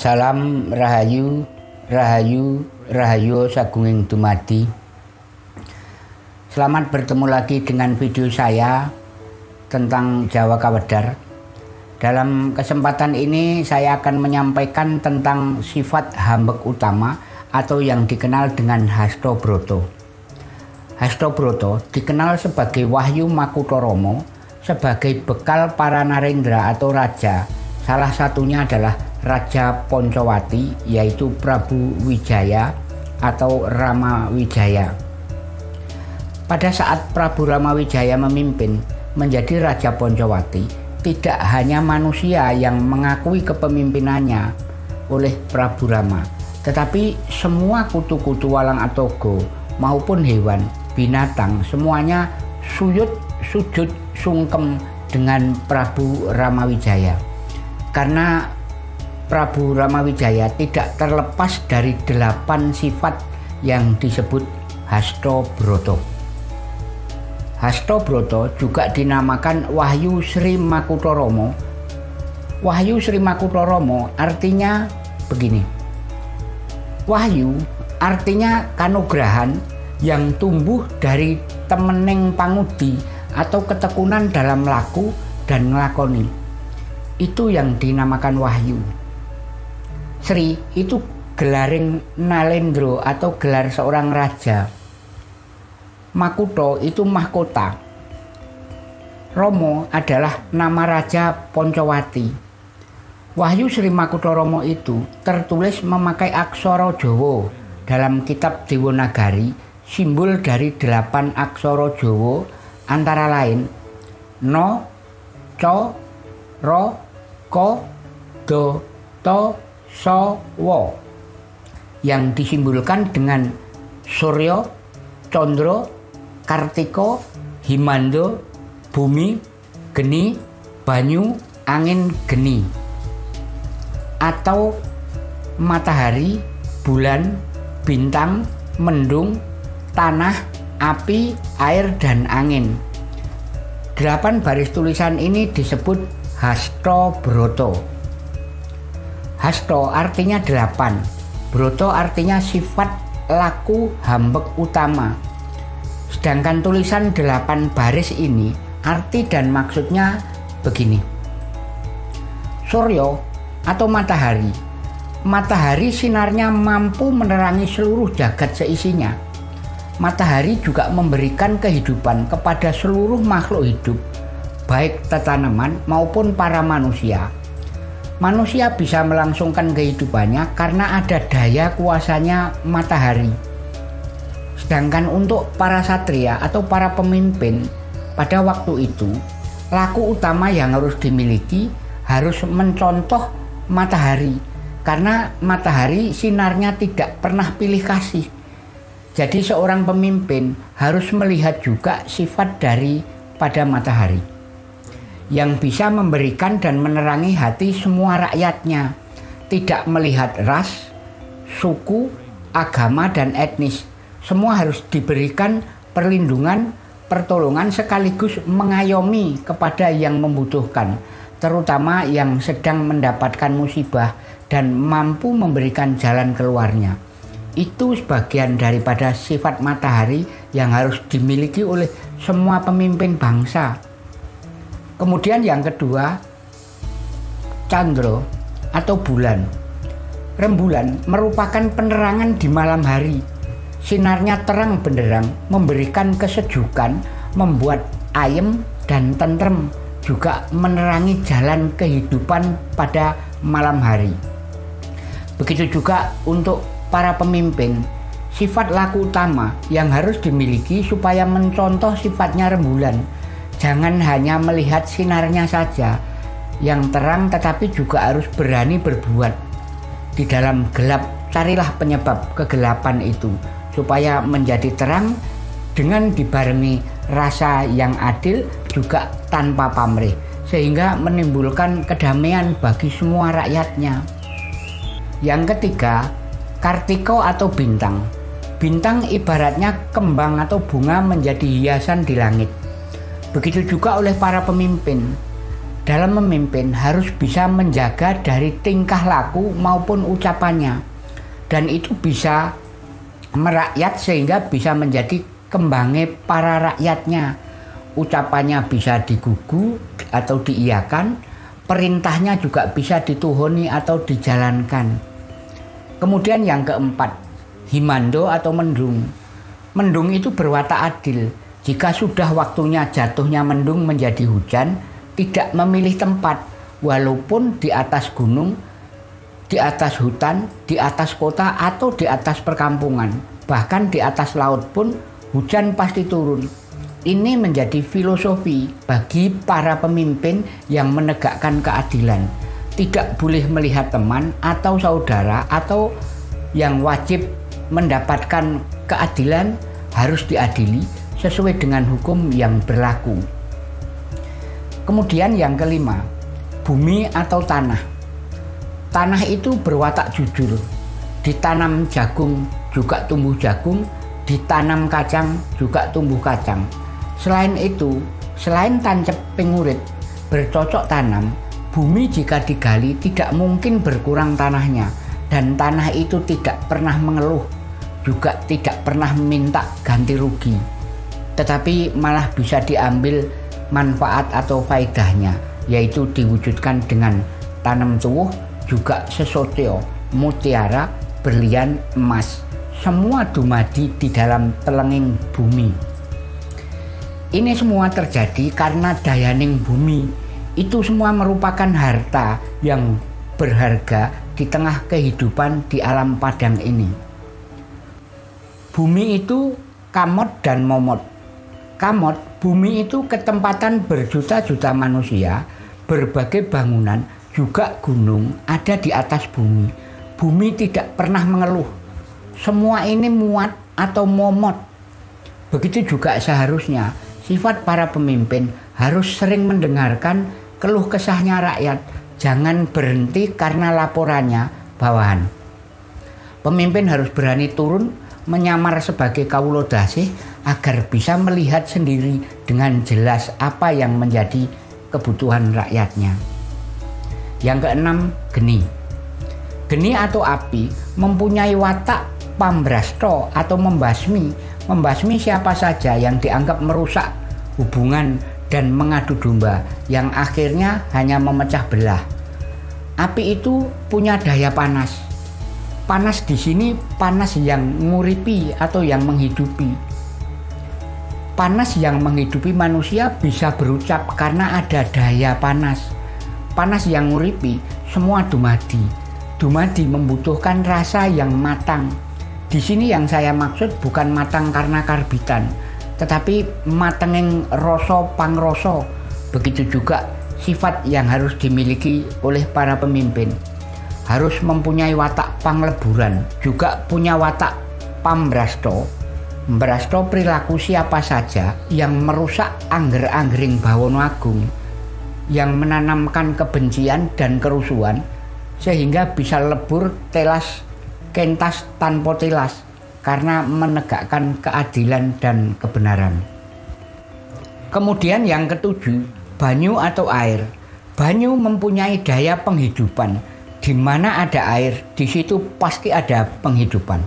Salam Rahayu, Rahayu, Rahayu sagunging dumadi. Selamat bertemu lagi dengan video saya tentang Jawa Kawedar. Dalam kesempatan ini saya akan menyampaikan tentang sifat hambek utama atau yang dikenal dengan Hastobroto. Hastobroto dikenal sebagai Wahyu Makutoromo, sebagai bekal para narendra atau raja. Salah satunya adalah Raja Poncowati, yaitu Prabu Wijaya atau Rama Wijaya. Pada saat Prabu Rama Wijaya memimpin menjadi Raja Poncowati, tidak hanya manusia yang mengakui kepemimpinannya oleh Prabu Rama, tetapi semua kutu-kutu walang atogo maupun hewan, binatang, semuanya sujud sungkem dengan Prabu Rama Wijaya. Karena Prabu Rama Wijaya tidak terlepas dari 8 sifat yang disebut Hastobroto. Hastobroto juga dinamakan Wahyu Sri Makutoromo. Wahyu Sri Makutoromo artinya begini. Wahyu artinya kanugrahan yang tumbuh dari temening pangudi atau ketekunan dalam laku dan nglakoni. Itu yang dinamakan wahyu. Sri itu gelaring Nalendro atau gelar seorang raja. Makuto itu mahkota. Romo adalah nama Raja Poncowati. Wahyu Sri Makutoromo itu tertulis memakai aksara Jawa dalam kitab Dewanagari, simbol dari 8 aksara Jawa antara lain No, Co, Ro, Ko, Do, To, So, Wo, yang disimbolkan dengan Suryo, Condro, Kartiko, Himando, Bumi, Geni, Banyu, Angin, Geni, atau matahari, bulan, bintang, mendung, tanah, api, air, dan angin. 8 baris tulisan ini disebut Hastobroto. Hasto artinya 8, Broto artinya sifat laku hambek utama. Sedangkan tulisan 8 baris ini arti dan maksudnya begini. Suryo atau matahari. Matahari sinarnya mampu menerangi seluruh jagat seisinya. Matahari juga memberikan kehidupan kepada seluruh makhluk hidup, baik tanaman maupun para manusia. Manusia bisa melangsungkan kehidupannya karena ada daya kuasanya matahari. Sedangkan untuk para satria atau para pemimpin pada waktu itu, laku utama yang harus dimiliki harus mencontoh matahari, karena matahari sinarnya tidak pernah pilih kasih. Jadi seorang pemimpin harus melihat juga sifat daripada matahari yang bisa memberikan dan menerangi hati semua rakyatnya, tidak melihat ras, suku, agama, dan etnis. Semua harus diberikan perlindungan, pertolongan, sekaligus mengayomi kepada yang membutuhkan, terutama yang sedang mendapatkan musibah dan mampu memberikan jalan keluarnya. Itu sebagian daripada sifat matahari yang harus dimiliki oleh semua pemimpin bangsa. Kemudian yang kedua, Candro atau bulan. Rembulan merupakan penerangan di malam hari. Sinarnya terang benderang, memberikan kesejukan, membuat ayem dan tentrem, juga menerangi jalan kehidupan pada malam hari. Begitu juga untuk para pemimpin, sifat laku utama yang harus dimiliki supaya mencontoh sifatnya rembulan. Jangan hanya melihat sinarnya saja yang terang, tetapi juga harus berani berbuat. Di dalam gelap, carilah penyebab kegelapan itu, supaya menjadi terang dengan dibarengi rasa yang adil juga tanpa pamrih, sehingga menimbulkan kedamaian bagi semua rakyatnya. Yang ketiga, Kartiko atau bintang. Bintang ibaratnya kembang atau bunga menjadi hiasan di langit. Begitu juga oleh para pemimpin. dalam memimpin harus bisa menjaga dari tingkah laku maupun ucapannya, dan itu bisa merakyat sehingga bisa menjadi kembangnya para rakyatnya. Ucapannya bisa digugu atau diiyakan, perintahnya juga bisa dituhuni atau dijalankan. Kemudian yang keempat, himando atau mendung. Mendung itu berwatak adil. Jika sudah waktunya jatuhnya mendung menjadi hujan, tidak memilih tempat, walaupun di atas gunung, di atas hutan, di atas kota, atau di atas perkampungan. Bahkan di atas laut pun hujan pasti turun. Ini menjadi filosofi bagi para pemimpin yang menegakkan keadilan. Tidak boleh melihat teman atau saudara atau yang wajib mendapatkan keadilan harus diadili sesuai dengan hukum yang berlaku. Kemudian yang kelima, bumi atau tanah. Tanah itu berwatak jujur. Ditanam jagung juga tumbuh jagung, ditanam kacang juga tumbuh kacang. Selain itu, selain tancep pengurit bercocok tanam, bumi jika digali tidak mungkin berkurang tanahnya, dan tanah itu tidak pernah mengeluh, juga tidak pernah minta ganti rugi, tetapi malah bisa diambil manfaat atau faedahnya, yaitu diwujudkan dengan tanam tuwuh, juga sesoteo, mutiara, berlian, emas, semua dumadi di dalam telenging bumi. Ini semua terjadi karena dayaning bumi. Itu semua merupakan harta yang berharga di tengah kehidupan di alam padang ini. Bumi itu kamot dan momot. Kamot, bumi itu ketempatan berjuta-juta manusia, berbagai bangunan, juga gunung ada di atas bumi. Bumi tidak pernah mengeluh. Semua ini muat atau momot. Begitu juga seharusnya sifat para pemimpin harus sering mendengarkan keluh kesahnya rakyat. Jangan berhenti karena laporannya bawahan. Pemimpin harus berani turun menyamar sebagai kawula dasih agar bisa melihat sendiri dengan jelas apa yang menjadi kebutuhan rakyatnya. Yang keenam, geni. Geni atau api mempunyai watak pambrasto atau membasmi siapa saja yang dianggap merusak hubungan dan mengadu domba yang akhirnya hanya memecah belah. Api itu punya daya panas. Panas di sini panas yang nguripi atau yang menghidupi. Panas yang menghidupi manusia bisa berucap karena ada daya panas. Panas yang nguripi semua dumadi. Dumadi membutuhkan rasa yang matang. Di sini yang saya maksud bukan matang karena karbitan, tetapi matenging rasa pangrasa. Begitu juga sifat yang harus dimiliki oleh para pemimpin. Harus mempunyai watak pangleburan, juga punya watak pambrasto. Mbrasto perilaku siapa saja yang merusak angger-anggering bawana agung, yang menanamkan kebencian dan kerusuhan, sehingga bisa lebur telas kentas tanpa telas karena menegakkan keadilan dan kebenaran. Kemudian yang ketujuh, banyu atau air. Banyu mempunyai daya penghidupan. Di mana ada air, di situ pasti ada penghidupan.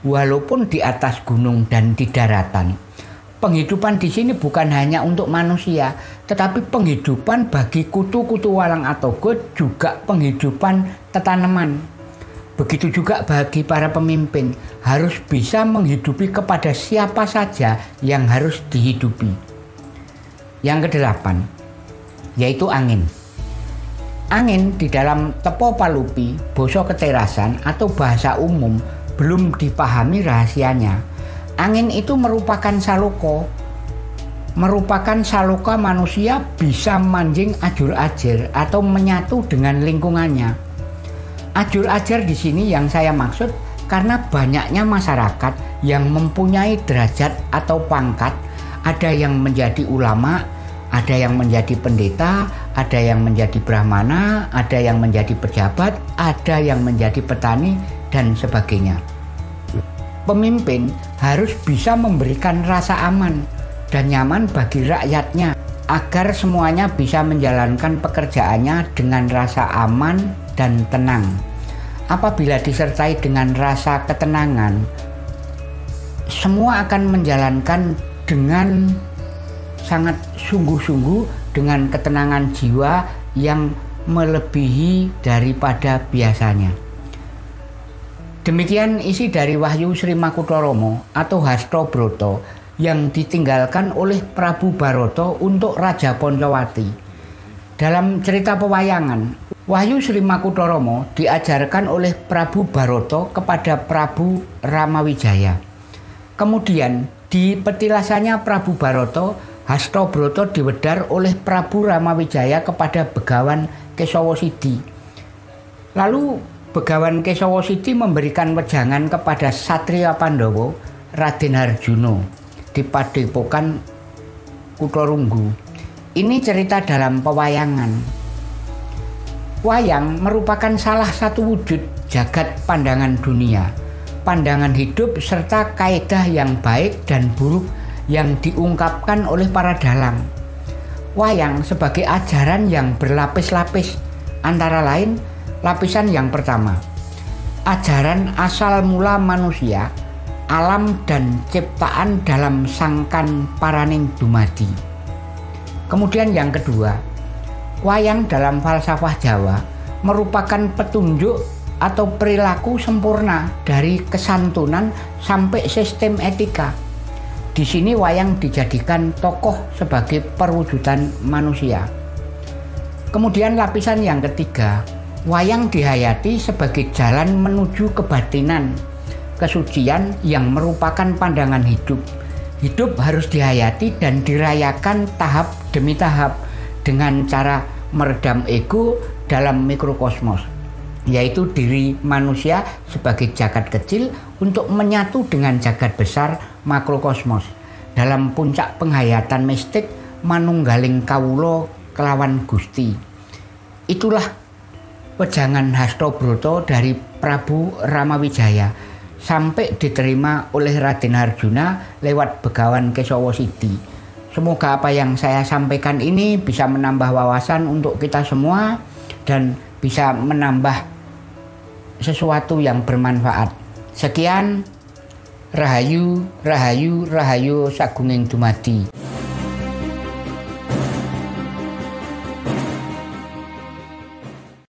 Walaupun di atas gunung dan di daratan. Penghidupan di sini bukan hanya untuk manusia, tetapi penghidupan bagi kutu-kutu walang atau god, juga penghidupan tanaman. Begitu juga bagi para pemimpin, harus bisa menghidupi kepada siapa saja yang harus dihidupi. Yang kedelapan, yaitu angin. Angin di dalam tepo palupi, basa keterasan atau bahasa umum belum dipahami rahasianya. Angin itu merupakan saloka manusia bisa manjing ajur-ajir atau menyatu dengan lingkungannya. Ajur-ajar di sini yang saya maksud karena banyaknya masyarakat yang mempunyai derajat atau pangkat, ada yang menjadi ulama, ada yang menjadi pendeta, ada yang menjadi brahmana, ada yang menjadi pejabat, ada yang menjadi petani, dan sebagainya. Pemimpin harus bisa memberikan rasa aman dan nyaman bagi rakyatnya. agar semuanya bisa menjalankan pekerjaannya dengan rasa aman dan tenang. Apabila disertai dengan rasa ketenangan, semua akan menjalankan dengan sangat sungguh-sungguh, dengan ketenangan jiwa yang melebihi daripada biasanya. Demikian isi dari Wahyu Sri Makutharomo atau Hastobroto yang ditinggalkan oleh Prabu Barata untuk Raja Pancawati. Dalam cerita pewayangan, Wahyu Sri Makutharomo diajarkan oleh Prabu Barata kepada Prabu Ramawijaya. Kemudian di petilasannya Prabu Barata, Hastobroto diwedhar oleh Prabu Ramawijaya kepada Begawan Kesawasidi. Lalu Begawan Kesawasidi memberikan wejangan kepada Satriya Pandhawa, Raden Harjuna, di Padepokan Kutharunggu. Ini cerita dalam pewayangan. Wayang merupakan salah satu wujud jagat pandangan dunia, pandangan hidup serta kaidah yang baik dan buruk yang diungkapkan oleh para dalang. Wayang sebagai ajaran yang berlapis-lapis, antara lain lapisan yang pertama, ajaran asal mula manusia, alam dan ciptaan dalam sangkan paraning dumadi. Kemudian yang kedua, wayang dalam falsafah Jawa merupakan petunjuk atau perilaku sempurna dari kesantunan sampai sistem etika. Di sini wayang dijadikan tokoh sebagai perwujudan manusia. Kemudian lapisan yang ketiga, wayang dihayati sebagai jalan menuju kebatinan, kesucian yang merupakan pandangan hidup. Hidup harus dihayati dan dirayakan tahap demi tahap dengan cara meredam ego dalam mikrokosmos, yaitu diri manusia sebagai jagat kecil untuk menyatu dengan jagat besar makrokosmos dalam puncak penghayatan mistik manunggaling kawula kelawan Gusti. Itulah wejangan Hastobroto dari Prabu Ramawijaya sampai diterima oleh Raden Harjuna lewat Begawan Kesawasidi. Semoga apa yang saya sampaikan ini bisa menambah wawasan untuk kita semua dan bisa menambah sesuatu yang bermanfaat. Sekian, rahayu, rahayu, rahayu sagunging dumadi.